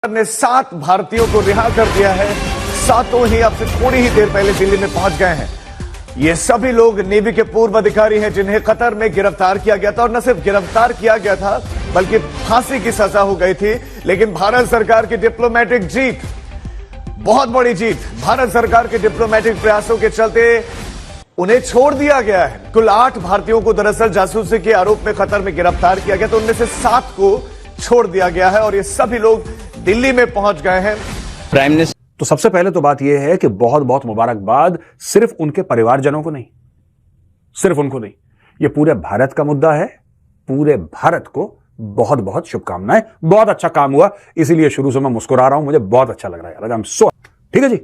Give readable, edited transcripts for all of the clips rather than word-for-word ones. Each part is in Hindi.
ने 7 भारतीयों को रिहा कर दिया है। सातों ही अब से थोड़ी ही देर पहले दिल्ली में पहुंच गए हैं। ये सभी लोग नेवी के पूर्व अधिकारी हैं जिन्हें कतर में गिरफ्तार किया गया था और न सिर्फ गिरफ्तार किया गया था बल्कि फांसी की सजा हो गई थी। लेकिन भारत सरकार की डिप्लोमेटिक जीत, बहुत बड़ी जीत, भारत सरकार के डिप्लोमेटिक प्रयासों के चलते उन्हें छोड़ दिया गया है। कुल 8 भारतीयों को दरअसल जासूसी के आरोप में कतर में गिरफ्तार किया गया, तो उनमें से 7 को छोड़ दिया गया है और ये सभी लोग दिल्ली में पहुंच गए हैं। प्राइम मिनिस्टर तो सबसे पहले तो बात यह है कि बहुत बहुत मुबारकबाद सिर्फ उनके परिवारजनों को नहीं, सिर्फ उनको नहीं, यह पूरे भारत का मुद्दा है। पूरे भारत को बहुत बहुत शुभकामनाएं। बहुत अच्छा काम हुआ, इसीलिए शुरू से मैं मुस्कुरा रहा हूं, मुझे बहुत अच्छा लग रहा है। आई एम सो ठीक है जी।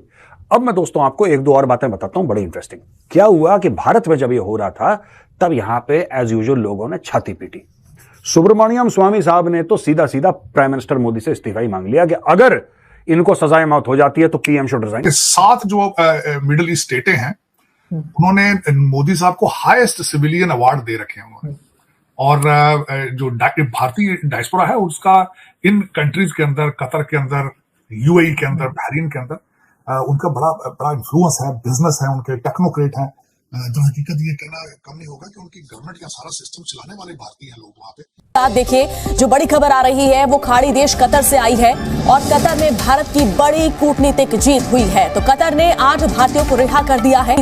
अब मैं दोस्तों आपको 1-2 और बातें बताता हूं, बड़ी इंटरेस्टिंग। क्या हुआ कि भारत में जब यह हो रहा था तब यहां पे एज यूजुअल लोगों ने छाती पीटी। सुब्रमण्यम स्वामी साहब ने तो सीधा सीधा प्राइम मिनिस्टर मोदी से इस्तीफा ही मांग लिया कि अगर इनको सजाए मौत हो जाती है तो पीएम शुड रिजाइन। 7 जो मिडिल ईस्ट स्टेटें हैं उन्होंने मोदी साहब को हाईएस्ट सिविलियन अवार्ड दे रखे हैं उन्होंने। और जो भारतीय डायस्पोरा है उसका इन कंट्रीज के अंदर, कतर के अंदर, यूएई के अंदर, बहरीन के अंदर उनका बड़ा इन्फ्लुएंस है, बिजनेस है, उनके टेक्नोक्रेट हैं। जो हकीकत ये कहना कम नहीं होगा कि उनकी गवर्नमेंट का सारा सिस्टम चलाने वाले भारतीय हैं लोग वहां पे। आप देखिए, जो बड़ी खबर आ रही है वो खाड़ी देश कतर से आई है और कतर में भारत की बड़ी कूटनीतिक जीत हुई है। तो कतर ने 8 भारतीयों को रिहा कर दिया है।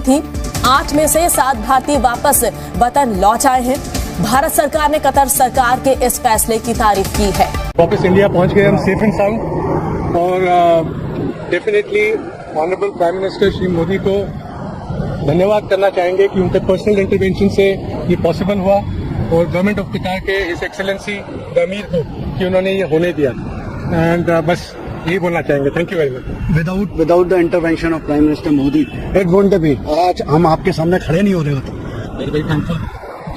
8 में से 7 भारतीय वापस वतन लौट आए हैं। भारत सरकार ने कतर सरकार के इस फैसले की तारीफ की है। वापस इंडिया पहुंच गए हम सेफ एंड साउंड और definitely honourable prime minister Shri Modi को धन्यवाद करना चाहेंगे कि उनके पर्सनल इंटरवेंशन से ये पॉसिबल हुआ और गवर्नमेंट ऑफ कतर के हिज एक्सेलेंसी द अमीर को कि उन्होंने ये होने दिया। एंड बस यही बोलना चाहेंगे। Thank you very much. Without the intervention of prime minister Modi it won't be, आज हम आपके सामने खड़े नहीं हो रहे होते। Very very thankful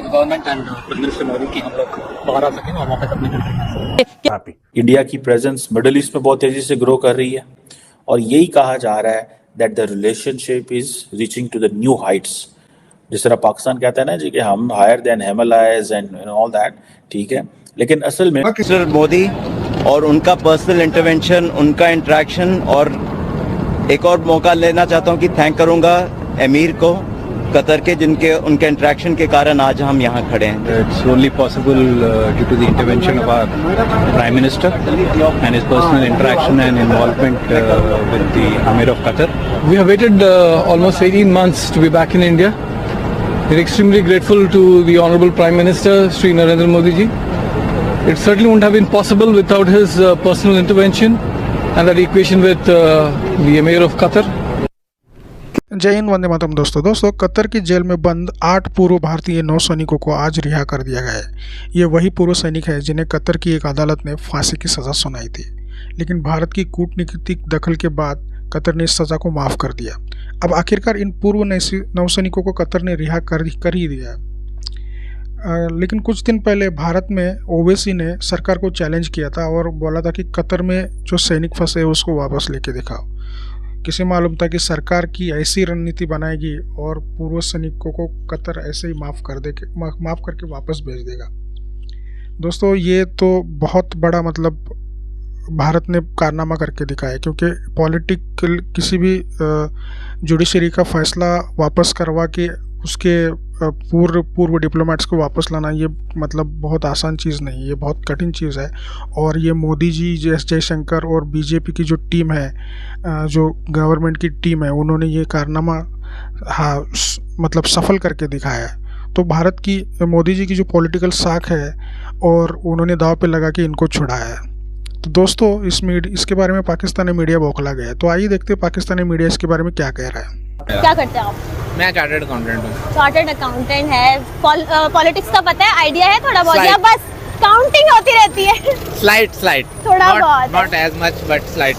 government and prime minister Modi की हम लोग बाहर आ सकें और वापस अपनी कंट्री। इंडिया की प्रेजेंस मिडिल ईस्ट में बहुत तेजी से ग्रो कर रही है और यही कहा जा रहा है that the relationship is reaching to the new heights। जिस तरह पाकिस्तान कहता है ना जी कि हम higher than Himalayas and all that, ठीक है, लेकिन असल में मिस्टर मोदी और उनका पर्सनल इंटरवेंशन, उनका इंटरेक्शन, और एक और मौका लेना चाहता हूं कि थैंक करूंगा अमीर को कतर के, जिनके उनके इंटरेक्शन के कारण आज हम यहाँ खड़े हैं। It's only possible due to the intervention of our Prime Minister and his personal interaction and involvement with the Amir of Qatar. We have waited almost 18 months to be back in India. We're extremely grateful to the Honorable Prime Minister, Shri Narendra Modi ji. It certainly wouldn't have been possible without his personal intervention and that equation with the Amir of Qatar. जय हिंद, वंदे मातरम। दोस्तों कतर की जेल में बंद 8 पूर्व भारतीय नौसैनिकों को आज रिहा कर दिया गया है। ये वही पूर्व सैनिक है जिन्हें कतर की एक अदालत ने फांसी की सज़ा सुनाई थी, लेकिन भारत की कूटनीतिक दखल के बाद कतर ने इस सज़ा को माफ़ कर दिया। अब आखिरकार इन पूर्व नौसैनिकों को कतर ने रिहा कर ही दिया। लेकिन कुछ दिन पहले भारत में ओवैसी ने सरकार को चैलेंज किया था और बोला था कि कतर में जो सैनिक फंसे उसको वापस लेके दिखाओ। किसे मालूम था कि सरकार की ऐसी रणनीति बनाएगी और पूर्व सैनिकों को कतर ऐसे ही माफ़ करके वापस भेज देगा। दोस्तों ये तो बहुत बड़ा भारत ने कारनामा करके दिखाया, क्योंकि पॉलिटिकल किसी भी जुडिशरी का फैसला वापस करवा के उसके पूर्व डिप्लोमेट्स को वापस लाना, ये बहुत आसान चीज़ नहीं, ये बहुत कठिन चीज़ है। और ये मोदी जी, जयशंकर और बीजेपी की जो टीम है, जो गवर्नमेंट की टीम है, उन्होंने ये कारनामा सफल करके दिखाया है। तो भारत की मोदी जी की जो पॉलिटिकल साख है और उन्होंने दाव पे लगा के इनको छुड़ाया है। तो दोस्तों इसके बारे में पाकिस्तानी मीडिया बौखला गया है। तो आइए देखते हैं पाकिस्तानी मीडिया इसके बारे में क्या कह रहा है। क्या करते हैं आप? मैं चार्टर्ड अकाउंटेंट हूँ। चार्टर्ड अकाउंटेंट है, पॉलिटिक्स का पता है, आइडिया है थोड़ा बहुत, या बस काउंटिंग होती रहती है? स्लाइड थोड़ा बहुत, not as much but slide.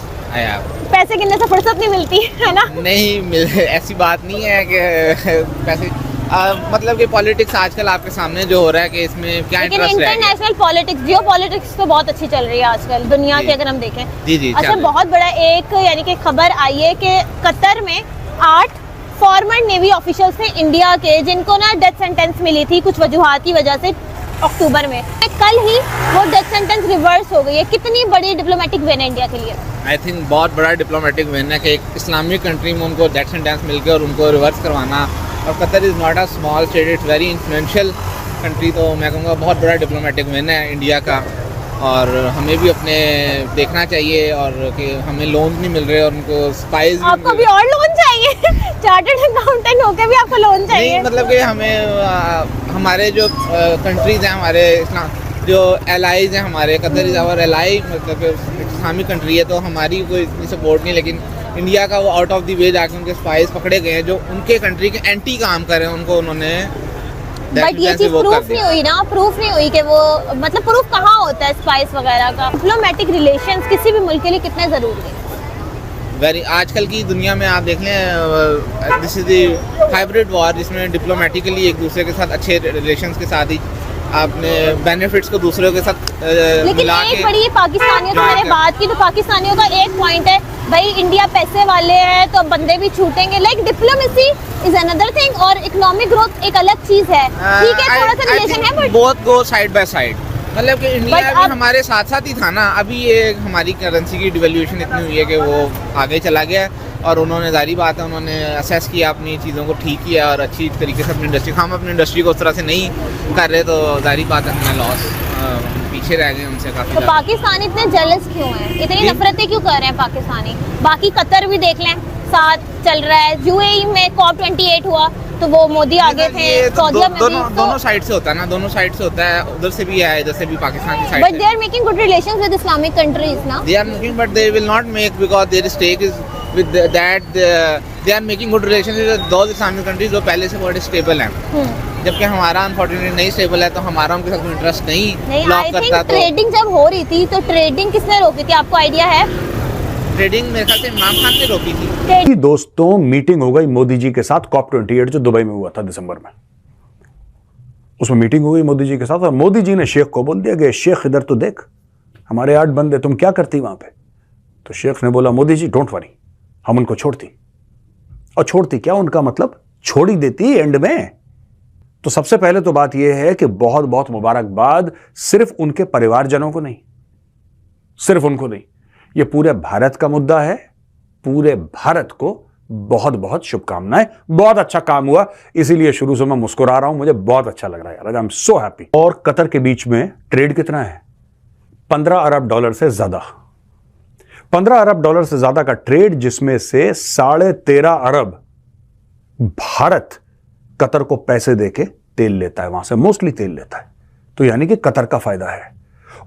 पैसे गिनने से फुर्सत नहीं मिलती है ना? नहीं ऐसी बात नहीं है कि पैसे कि पॉलिटिक्स आजकल आपके सामने जो हो रहा है कि इसमें क्या इंटरेस्ट है। इंटरनेशनल पॉलिटिक्स, जियो पॉलिटिक्स तो बहुत अच्छी चल रही है आजकल दुनिया की, अगर हम देखें। जी अच्छा, बहुत बड़ा एक यानी कि खबर आई है कि कतर में 8 फॉर्मर नेवी ऑफिशियल्स थे इंडिया के, जिनको ना डेथ सेंटेंस मिली थी कुछ वजूहात की वजह से अक्टूबर में। कल ही वो डेथ सेंटेंस रिवर्स हो गई है। कितनी बड़ी डिप्लोमेटिक विन है इंडिया के लिए? आई थिंक बहुत बड़ा डिप्लोमेटिक विन है कि एक इस्लामिक कंट्री में उनको डेथ सेंटेंस मिल गया और उनको रिवर्स करवाना। और Qatar is not a small state, it's very influential country. तो मैं कहूँगा बहुत बड़ा डिप्लोमेटिक विन है इंडिया का। और हमें भी अपने देखना चाहिए और कि हमें लोन नहीं मिल रहे और उनको स्पाइस आपको भी और लोन चाहिए? चार्टर्ड अकाउंटेंट होकर भी आपको लोन चाहिए? नहीं, मतलब कि हमें हमारे जो कंट्रीज हैं, हमारे जो एलाइज हैं, हमारे कतर इज़ आवर एलाई, मतलब इस्लामिक कंट्री है तो हमारी कोई इतनी सपोर्ट नहीं। लेकिन इंडिया का वो आउट ऑफ द वे जाके उनके स्पाइस पकड़े गए हैं जो उनके कंट्री के एंटी काम कर रहे हैं, उनको उन्होंने। बट ये चीज प्रूफ नहीं हुई ना, प्रूफ नहीं हुई कि वो, मतलब प्रूफ कहाँ होता है स्पाइस वगैरह का? डिप्लोमेटिक रिलेशंस किसी भी मुल्क के लिए कितने जरूरी है? वेरी, आजकल की दुनिया में आप देख लें, this is the hybrid war, जिसमें डिप्लोमेटिकली एक दूसरे के साथ अच्छे रिलेशंस के साथ ही आपने बेनिफिट्स को दूसरों के साथ लेकिन एक बड़ी पाकिस्तानियों से मैंने बात की तो पाकिस्तानियों का एक पॉइंट है, भाई इंडिया पैसे वाले हैं तो बंदे भी छूटेंगे। Like diplomacy is another thing और इकोनॉमिक ग्रोथ एक अलग चीज है। ठीक है, थोड़ा सा रिलेशन है but both go side by side. मतलब कि इंडिया भी हमारे साथ साथ ही था ना। अभी ये हमारी करेंसी की डिवैल्यूएशन इतनी हुई है कि वो आगे चला गया और उन्होंने, जारी बात है, उन्होंने असेस किया अपनी चीज़ों को, ठीक किया और अच्छी तरीके से अपनी इंडस्ट्री, हम अपनी इंडस्ट्री को उस तरह से नहीं कर रहे तो जारी बात है हमें लॉस, पीछे रह गए उनसे काफ़ी। तो पाकिस्तान इतने जेलस क्यों हैं, इतनी नफरतें क्यों कर रहे हैं पाकिस्तानी? बाकी कतर भी देख लें, साथ चल रहा है। यूएई में COP28 हुआ तो वो मोदी आगे थे, सऊदीया में दोनों साइड से होता है ना, दोनों साइड से होता है, उधर से भी है, इधर से भी पाकिस्तान की side. But they are making good relations with Islamic countries ना? They are making, but they will not make because their stake is with that they are making good relations with those Islamic countries जो पहले से बहुत स्टेबल हैं। जबकि हमारा अनफॉर्चुनेटली नहीं स्टेबल है तो हमारा उनके साथ कोई इंटरेस्ट नहीं ब्लॉक करता। तो ट्रेडिंग जब हो रही थी तो ट्रेडिंग किसने रोकी थी, आपको आइडिया है? ट्रेडिंग मेरे ख्याल से इमरान खान ने रोकी थी। दोस्तों, मीटिंग हो गई मोदी जी के साथ COP28 जो दुबई में हुआ था दिसंबर में। उसमें मीटिंग हो गई मोदी जी के साथ और मोदी जी ने शेख को बोल दिया कि शेख इधर तो देख, हमारे 8 बंदे, तुम क्या करती वहां पे? तो शेख ने बोला, मोदी जी डोंट वरी, हम उनको छोड़ती। और छोड़ती क्या, उनका मतलब छोड़ ही देती एंड में। तो सबसे पहले तो बात यह है कि बहुत बहुत मुबारकबाद सिर्फ उनके परिवारजनों को नहीं, सिर्फ उनको नहीं, यह पूरे भारत का मुद्दा है। पूरे भारत को बहुत बहुत शुभकामनाएं। बहुत अच्छा काम हुआ, इसीलिए शुरू से मैं मुस्कुरा रहा हूं, मुझे बहुत अच्छा लग रहा है यार, आई एम सो हैप्पी। और कतर के बीच में ट्रेड कितना है? $15 अरब से ज्यादा, $15 अरब से ज्यादा का ट्रेड, जिसमें से 13.5 अरब भारत कतर को पैसे देके तेल लेता है, वहां से मोस्टली तेल लेता है। तो यानी कि कतर का फायदा है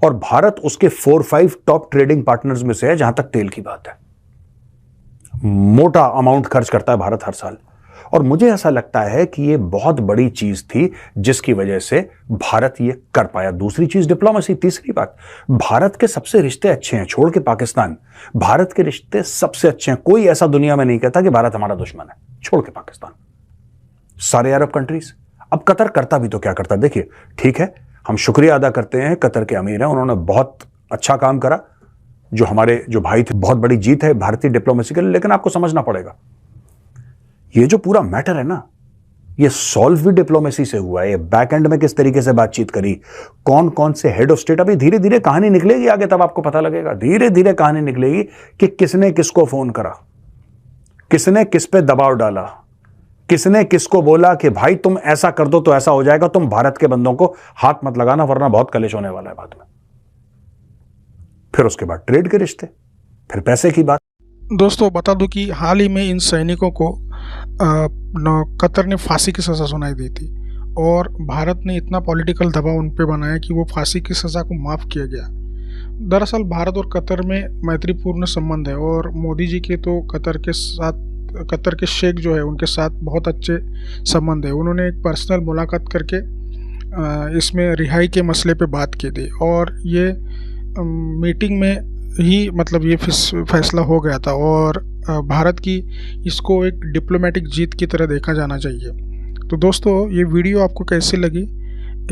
और भारत उसके 4-5 टॉप ट्रेडिंग पार्टनर्स में से है जहां तक तेल की बात है। मोटा अमाउंट खर्च करता है भारत हर साल और मुझे ऐसा लगता है कि यह बहुत बड़ी चीज थी जिसकी वजह से भारत ये कर पाया। दूसरी चीज डिप्लोमेसी। तीसरी बात, भारत के सबसे रिश्ते अच्छे हैं, छोड़ के पाकिस्तान, भारत के रिश्ते सबसे अच्छे हैं। कोई ऐसा दुनिया में नहीं कहता कि भारत हमारा दुश्मन है, छोड़ के पाकिस्तान, सारे अरब कंट्रीज। अब कतर करता भी तो क्या करता, देखिए, ठीक है, हम शुक्रिया अदा करते हैं, कतर के अमीर हैं, उन्होंने बहुत अच्छा काम करा, जो हमारे जो भाई थे, बहुत बड़ी जीत है भारतीय डिप्लोमेसी के लिए। लेकिन आपको समझना पड़ेगा, ये जो पूरा मैटर है ना, ये सॉल्व भी डिप्लोमेसी से हुआ है। ये बैक एंड में किस तरीके से बातचीत करी, कौन कौन से हेड ऑफ स्टेट, अभी धीरे धीरे कहानी निकलेगी आगे, तब आपको पता लगेगा। धीरे धीरे कहानी निकलेगी कि किसने किसको फोन करा, किसने किस पे दबाव डाला, किसने किसको बोला कि भाई तुम ऐसा कर दो तो ऐसा हो जाएगा, तुम भारत के बंदों को हाथ मत लगाना वरना बहुत कलेश होने वाला है बाद में। फिर उसके बाद ट्रेड के रिश्ते, फिर पैसे की बात। दोस्तों, बता दूं कि हाल ही में इन सैनिकों को कतर ने फांसी की सज़ा सुनाई दी थी और भारत ने इतना पॉलिटिकल दबाव उन पर बनाया कि वो फांसी की सज़ा को माफ़ किया गया। दरअसल भारत और कतर में मैत्रीपूर्ण संबंध है और मोदी जी के तो कतर के शेख जो है उनके साथ बहुत अच्छे संबंध है। उन्होंने एक पर्सनल मुलाकात करके इसमें रिहाई के मसले पे बात की थी और ये मीटिंग में ही मतलब ये फैसला हो गया था और भारत की इसको एक डिप्लोमेटिक जीत की तरह देखा जाना चाहिए। तो दोस्तों, ये वीडियो आपको कैसी लगी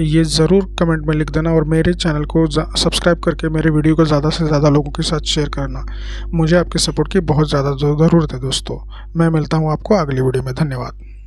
ये ज़रूर कमेंट में लिख देना और मेरे चैनल को सब्सक्राइब करके मेरे वीडियो को ज़्यादा से ज़्यादा लोगों के साथ शेयर करना। मुझे आपके सपोर्ट की बहुत ज़्यादा ज़रूरत है दोस्तों। मैं मिलता हूँ आपको अगली वीडियो में। धन्यवाद।